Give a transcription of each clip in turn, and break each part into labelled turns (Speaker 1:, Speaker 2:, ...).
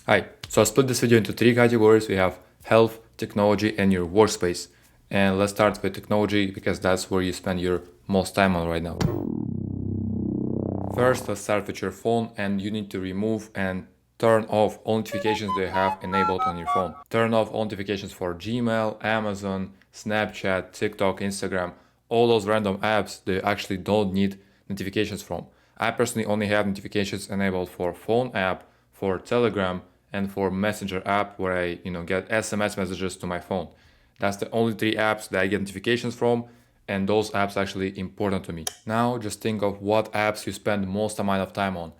Speaker 1: Hi, so I split this video into three categories. We have health, technology, and your workspace. And let's start with technology because that's where you spend your most time on right now. First, let's start with your phone, and you need to remove and turn off all notifications that you have enabled on your phone. Turn off all notifications for Gmail, Amazon, Snapchat, TikTok, Instagram, all those random apps that you actually don't need notifications from. I personally only have notifications enabled for phone app, for Telegram, and for Messenger app where I get SMS messages to my phone. That's the only three apps that I get notifications from, and those apps are actually important to me. Now just think of what apps you spend most amount of time on.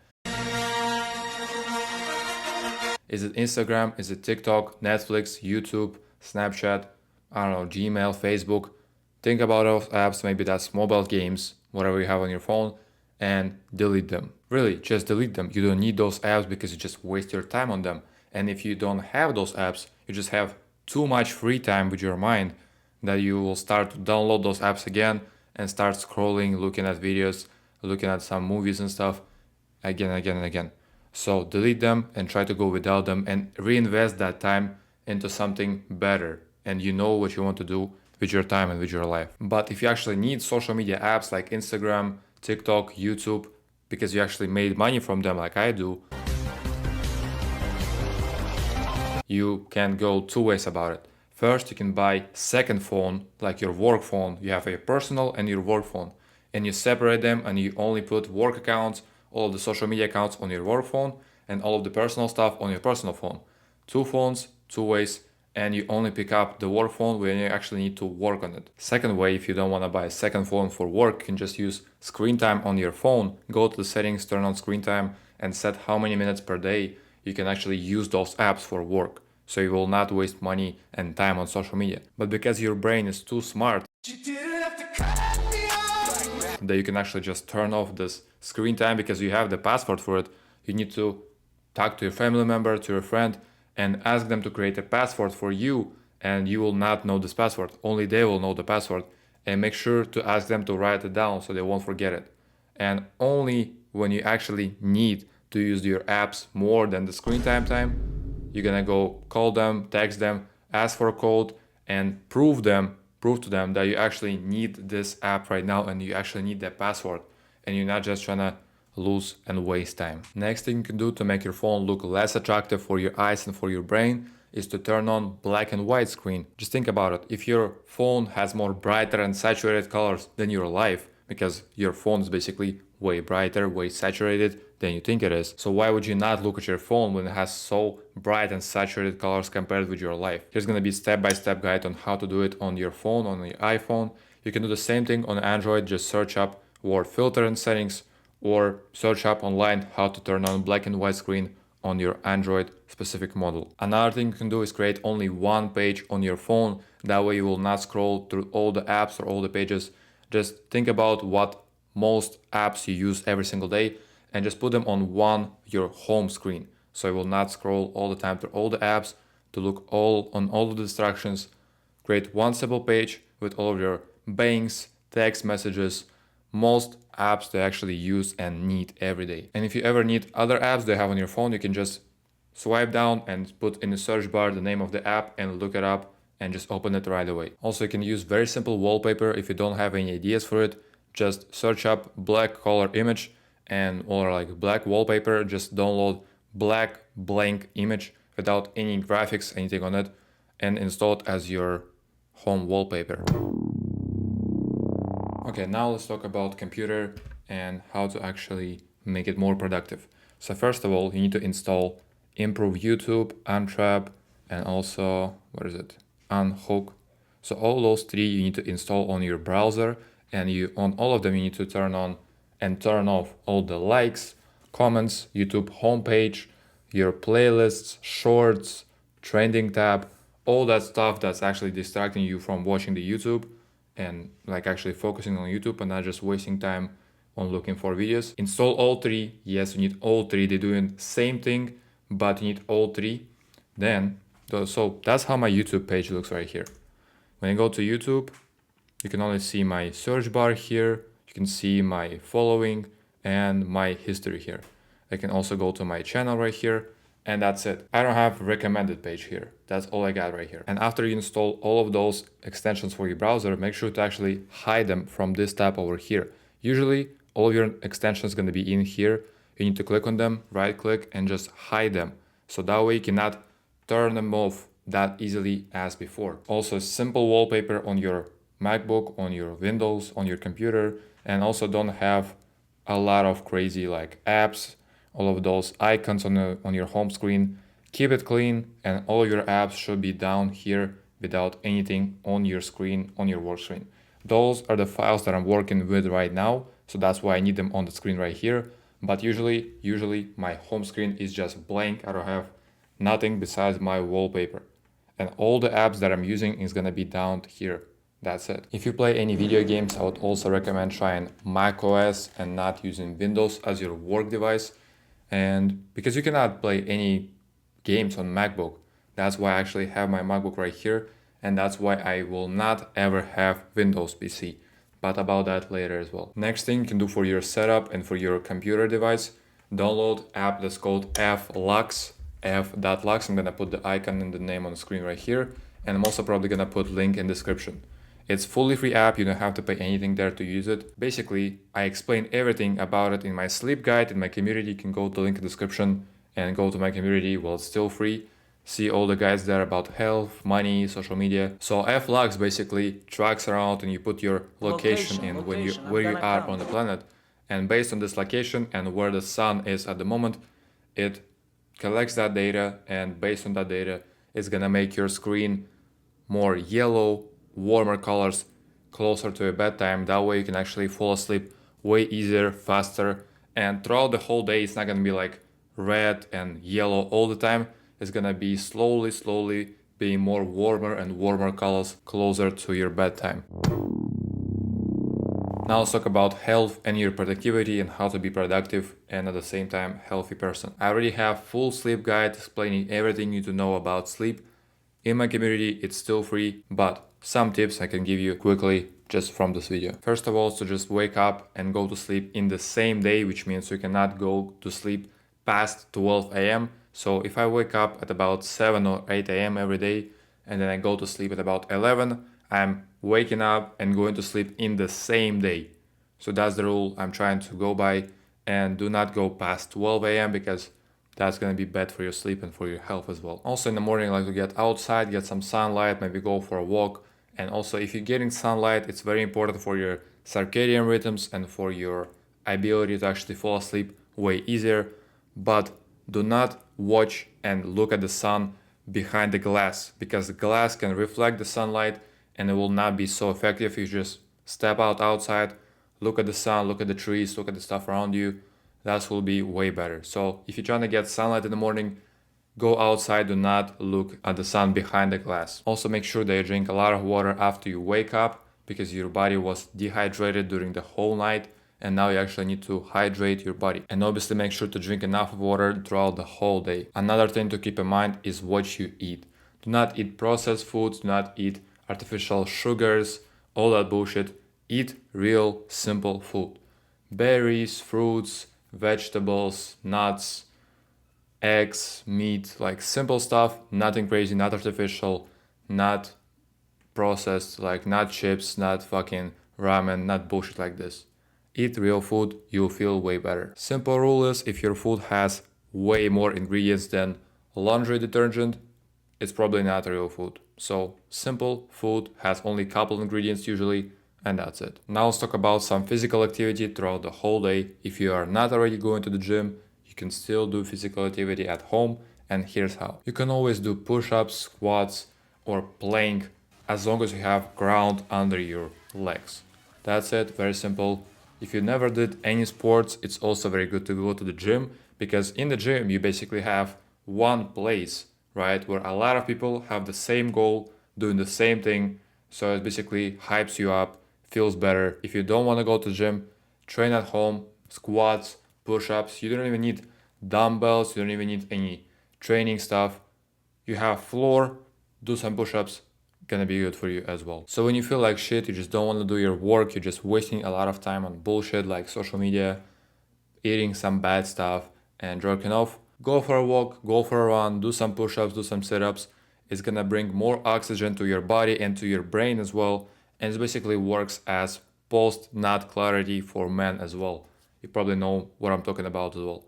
Speaker 1: Is it Instagram? Is it TikTok, Netflix, YouTube, Snapchat, I don't know, Gmail, Facebook? Think about those apps, maybe that's mobile games, whatever you have on your phone, and delete them. Really, just delete them. You don't need those apps because you just waste your time on them. And if you don't have those apps, you just have too much free time with your mind that you will start to download those apps again and start scrolling, looking at videos, looking at some movies and stuff again, again, and again. So delete them and try to go without them and reinvest that time into something better. And you know what you want to do with your time and with your life. But if you actually need social media apps like Instagram, TikTok, YouTube, because you actually made money from them like I do, you can go two ways about it. First, you can buy second phone, like your work phone. You have a personal and your work phone, and you separate them and you only put work accounts, all of the social media accounts on your work phone, and all of the personal stuff on your personal phone. Two phones, two ways, and you only pick up the work phone when you actually need to work on it. Second way, if you don't want to buy a second phone for work, you can just use screen time on your phone. Go to the settings, turn on screen time, and set how many minutes per day you can actually use those apps for work. So you will not waste money and time on social media. But because your brain is too smart that you can actually just turn off this screen time because you have the password for it, you need to talk to your family member, to your friend, and ask them to create a password for you, and you will not know this password. Only they will know the password. And make sure to ask them to write it down so they won't forget it. And only when you actually need to use your apps more than the screen time, you're gonna go call them, text them, ask for a code, and prove to them that you actually need this app right now and you actually need that password, and you're not just trying to lose and waste time. Next thing you can do to make your phone look less attractive for your eyes and for your brain is to turn on black and white screen. Just think about it. If your phone has more brighter and saturated colors than your life, because your phone is basically way brighter, way saturated than you think it is. So why would you not look at your phone when it has so bright and saturated colors compared with your life? There's gonna be step-by-step guide on how to do it on your phone, on your iPhone. You can do the same thing on Android, just search up word filter and settings, or search up online how to turn on black and white screen on your Android specific model. Another thing you can do is create only one page on your phone. That way you will not scroll through all the apps or all the pages. Just think about what most apps you use every single day and just put them on your home screen. So you will not scroll all the time through all the apps to look all of the distractions. Create one simple page with all of your banks, text messages, most apps they actually use and need every day. And if you ever need other apps they have on your phone, you can just swipe down and put in the search bar the name of the app and look it up and just open it right away. Also, you can use very simple wallpaper if you don't have any ideas for it. Just search up black color image or like black wallpaper. Just download black blank image without any graphics, anything on it, and install it as your home wallpaper. Okay, now let's talk about computer and how to actually make it more productive. So first of all, you need to install Improve YouTube, Untrap, and also, Unhook. So all those three you need to install on your browser, and on all of them you need to turn on and turn off all the likes, comments, YouTube homepage, your playlists, shorts, trending tab, all that stuff that's actually distracting you from watching the YouTube and like actually focusing on YouTube and not just wasting time on looking for videos. Install all three. Yes, you need all three. They're doing the same thing, but you need all three. So that's how my YouTube page looks right here. When I go to YouTube, you can only see my search bar here. You can see my following and my history here. I can also go to my channel right here and that's it. I don't have recommended page here. That's all I got right here. And after you install all of those extensions for your browser, make sure to actually hide them from this tab over here. Usually all of your extensions going to be in here. You need to click on them, right click, and just hide them. So that way you cannot turn them off that easily as before. Also, simple wallpaper on your MacBook, on your Windows, on your computer, and also don't have a lot of crazy like apps, all of those icons on your home screen. Keep it clean, and all your apps should be down here without anything on your screen, on your work screen. Those are the files that I'm working with right now, so that's why I need them on the screen right here. But usually my home screen is just blank. I don't have nothing besides my wallpaper. And all the apps that I'm using is gonna be down here. That's it. If you play any video games, I would also recommend trying macOS and not using Windows as your work device. And because you cannot play any games on MacBook, that's why I actually have my MacBook right here. And that's why I will not ever have Windows PC. But about that later as well. Next thing you can do for your setup and for your computer device, download app that's called FLux, f.lux. I'm gonna put the icon and the name on the screen right here. And I'm also probably gonna put link in description. It's fully free app, you don't have to pay anything there to use it. Basically, I explain everything about it in my sleep guide, in my community. You can go to the link in the description and go to my community while it's still free. See all the guides there about health, money, social media. So FLux basically tracks around and you put your location in where you are on the planet. And based on this location and where the sun is at the moment, it collects that data, and based on that data, it's gonna make your screen more yellow, warmer colors, closer to your bedtime. That way you can actually fall asleep way easier, faster, and throughout the whole day it's not gonna be like red and yellow all the time. It's gonna be slowly being more warmer and warmer colors closer to your bedtime. Now let's talk about health and your productivity and how to be productive and at the same time healthy person. I already have full sleep guide explaining everything you need to know about sleep. In my community, it's still free, but some tips I can give you quickly just from this video. First of all, so just wake up and go to sleep in the same day, which means you cannot go to sleep past 12 a.m. So if I wake up at about 7 or 8 a.m. every day, and then I go to sleep at about 11, I'm waking up and going to sleep in the same day. So that's the rule I'm trying to go by, and do not go past 12 a.m. because that's going to be bad for your sleep and for your health as well. Also in the morning, I like to get outside, get some sunlight, maybe go for a walk. And also if you're getting sunlight, it's very important for your circadian rhythms and for your ability to actually fall asleep way easier. But do not watch and look at the sun behind the glass, because the glass can reflect the sunlight and it will not be so effective. You just step outside, look at the sun, look at the trees, look at the stuff around you. That will be way better. So if you're trying to get sunlight in the morning, go outside, do not look at the sun behind the glass. Also make sure that you drink a lot of water after you wake up, because your body was dehydrated during the whole night and now you actually need to hydrate your body. And obviously make sure to drink enough water throughout the whole day. Another thing to keep in mind is what you eat. Do not eat processed foods, do not eat artificial sugars, all that bullshit. Eat real simple food. Berries, fruits, vegetables, nuts, eggs, meat, like simple stuff, nothing crazy, not artificial, not processed, like not chips, not fucking ramen, not bullshit like this. Eat real food, you'll feel way better. Simple rule is, if your food has way more ingredients than laundry detergent, it's probably not real food. So simple food has only a couple ingredients usually, and that's it. Now let's talk about some physical activity throughout the whole day. If you are not already going to the gym, you can still do physical activity at home, and here's how. You can always do push-ups, squats, or plank as long as you have ground under your legs. That's it, very simple. If you never did any sports, it's also very good to go to the gym, because in the gym you basically have one place, right, where a lot of people have the same goal, doing the same thing. So it basically hypes you up, feels better. If you don't want to go to the gym, train at home, squats, push-ups. You don't even need dumbbells, you don't even need any training stuff. You have floor, do some push-ups, gonna be good for you as well. So when you feel like shit, you just don't want to do your work, you're just wasting a lot of time on bullshit like social media, eating some bad stuff and jerking off, Go for a walk, go for a run, do some push-ups, do some sit-ups. It's gonna bring more oxygen to your body and to your brain as well. And it basically works as post-nut clarity for men as well. You probably know what I'm talking about as well.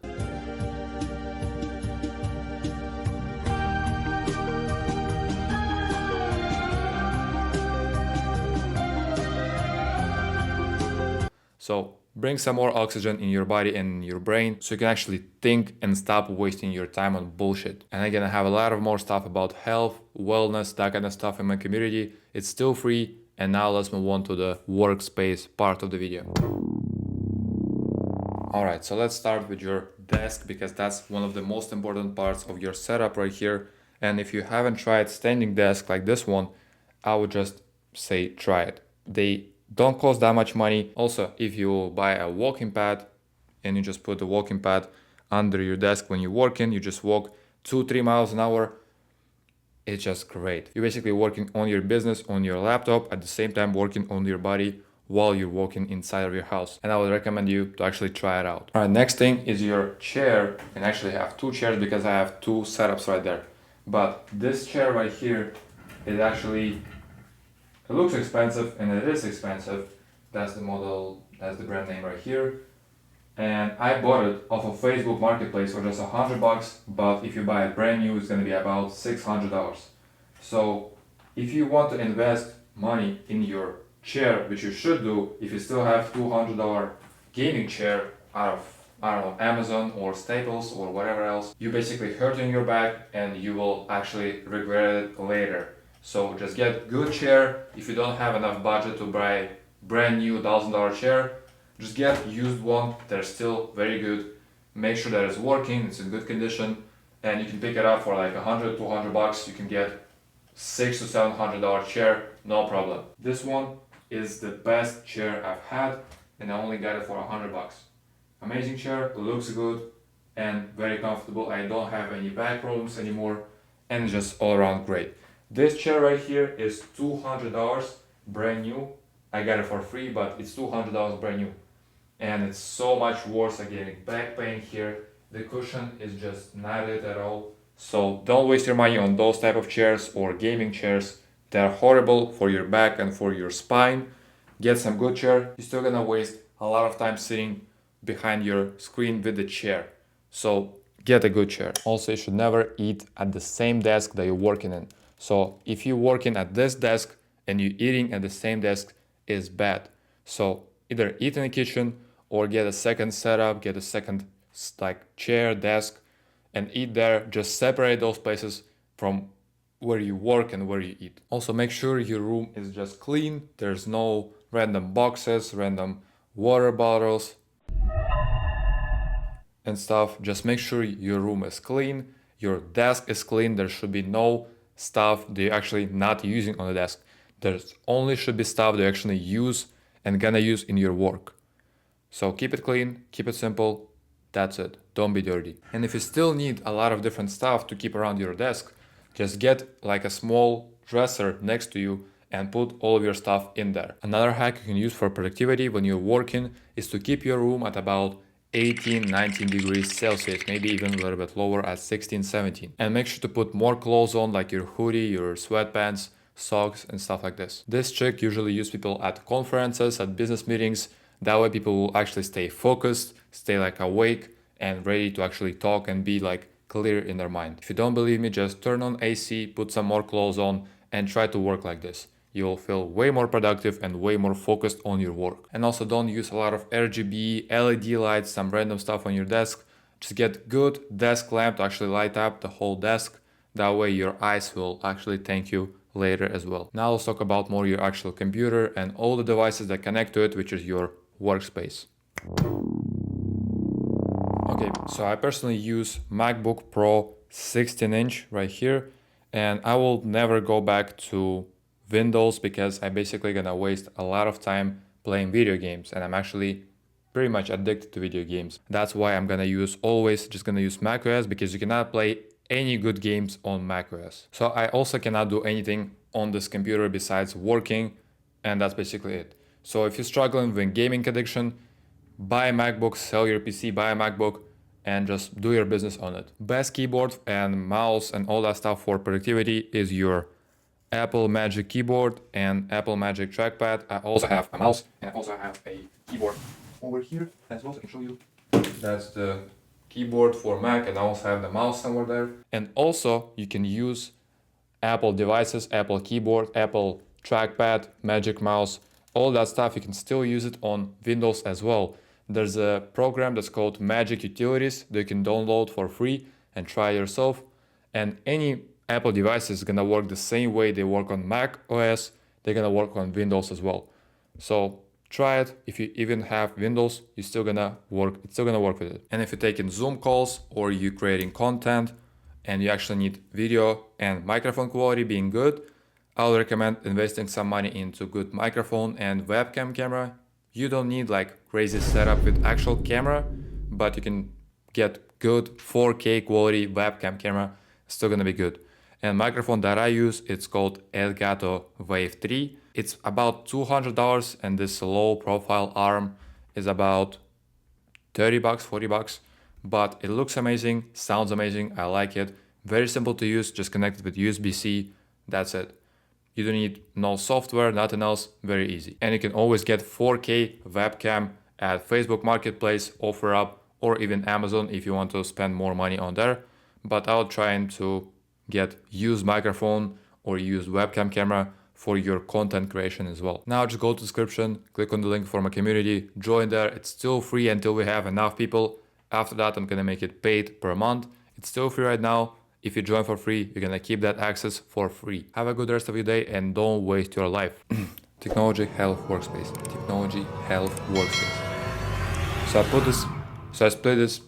Speaker 1: So bring some more oxygen in your body and in your brain so you can actually think and stop wasting your time on bullshit. And I'm gonna have a lot of more stuff about health, wellness, that kind of stuff in my community. It's still free. And now let's move on to the workspace part of the video. Alright, so let's start with your desk because that's one of the most important parts of your setup right here. And if you haven't tried standing desk like this one, I would just say try it. They don't cost that much money. Also, if you buy a walking pad and you just put the walking pad under your desk when you're working, you just walk 2-3 miles an hour. It's just great. You're basically working on your business on your laptop at the same time working on your body while you're walking inside of your house. And I would recommend you to actually try it out. All right, next thing is your chair. You can actually have 2 chairs because I have 2 setups right there. But this chair right here is actually, it looks expensive and it is expensive. That's the model, that's the brand name right here. And I bought it off of Facebook Marketplace for just $100, but if you buy it brand new, it's gonna be about $600. So if you want to invest money in your chair, which you should do if you still have $200 gaming chair out of, I don't know, Amazon or Staples or whatever else, you're basically hurting your back and you will actually regret it later. So just get good chair. If you don't have enough budget to buy brand new $1,000 chair, just get used one. They're still very good. Make sure that it's working, it's in good condition, and you can pick it up for like $100-$200. You can get $600 to $700 chair, no problem. This one is the best chair I've had, and I only got it for $100. Amazing chair, looks good, and very comfortable. I don't have any back problems anymore, and just all around great. This chair right here is $200, brand new. I got it for free, but it's $200 brand new. And it's so much worse at getting back pain here. The cushion is just not it at all. So don't waste your money on those type of chairs or gaming chairs. They're horrible for your back and for your spine. Get some good chair. You're still gonna waste a lot of time sitting behind your screen with the chair. So get a good chair. Also, you should never eat at the same desk that you're working in. So if you're working at this desk and you're eating at the same desk, is bad. So either eat in the kitchen or get a second setup, get a second like chair, desk, and eat there. Just separate those places from where you work and where you eat. Also make sure your room is just clean. There's no random boxes, random water bottles and stuff. Just make sure your room is clean, your desk is clean. There should be no stuff that you're actually not using on the desk. There only should be stuff that you actually use and gonna use in your work. So keep it clean, keep it simple, that's it. Don't be dirty. And if you still need a lot of different stuff to keep around your desk, just get like a small dresser next to you and put all of your stuff in there. Another hack you can use for productivity when you're working is to keep your room at about 18-19 degrees Celsius, maybe even a little bit lower at 16-17. And make sure to put more clothes on, like your hoodie, your sweatpants, socks and stuff like this. This trick usually used people at conferences, at business meetings. That way people will actually stay focused, stay like awake and ready to actually talk and be like clear in their mind. If you don't believe me, just turn on AC, put some more clothes on and try to work like this. You'll feel way more productive and way more focused on your work. And also don't use a lot of RGB, LED lights, some random stuff on your desk. Just get good desk lamp to actually light up the whole desk. That way your eyes will actually thank you later as well. Now let's talk about more your actual computer and all the devices that connect to it, which is your workspace. Okay, so I personally use MacBook Pro 16-inch right here, and I will never go back to Windows because I'm basically gonna waste a lot of time playing video games, and I'm actually pretty much addicted to video games. That's why I'm gonna use always just gonna use macOS, because you cannot play any good games on macOS. So I also cannot do anything on this computer besides working, and that's basically it. So if you're struggling with gaming addiction, buy a MacBook, sell your PC, buy a MacBook, and just do your business on it. Best keyboard and mouse and all that stuff for productivity is your Apple Magic Keyboard and Apple Magic Trackpad. I also have a mouse and I also have a keyboard over here as well, so I can show you. That's the keyboard for Mac, and I also have the mouse somewhere there. And also you can use Apple devices, Apple keyboard, Apple trackpad, Magic Mouse, all that stuff. You can still use it on Windows as well. There's a program that's called Magic Utilities that you can download for free and try yourself. And any Apple device is gonna work the same way they work on Mac OS, they're gonna work on Windows as well. So try it. If you even have Windows, it's still gonna work with it. And if you're taking Zoom calls or you're creating content and you actually need video and microphone quality being good, I would recommend investing some money into good microphone and webcam camera. You don't need like crazy setup with actual camera, but you can get good 4K quality webcam camera, it's still gonna be good. And microphone that I use, it's called Elgato Wave 3. It's about $200, and this low profile arm is about $30, $40, but it looks amazing, sounds amazing, I like it. Very simple to use, just connect it with USB-C, that's it. You don't need no software, nothing else, very easy. And you can always get 4K webcam at Facebook Marketplace, OfferUp, or even Amazon if you want to spend more money on there. But I'll try to get used microphone or used webcam camera for your content creation as well. Now just go to the description, click on the link for my community, join there. It's still free until we have enough people. After that, I'm gonna make it paid per month. It's still free right now. If you join for free, you're gonna keep that access for free. Have a good rest of your day and don't waste your life. Technology Health Workspace. Technology Health Workspace. So I split this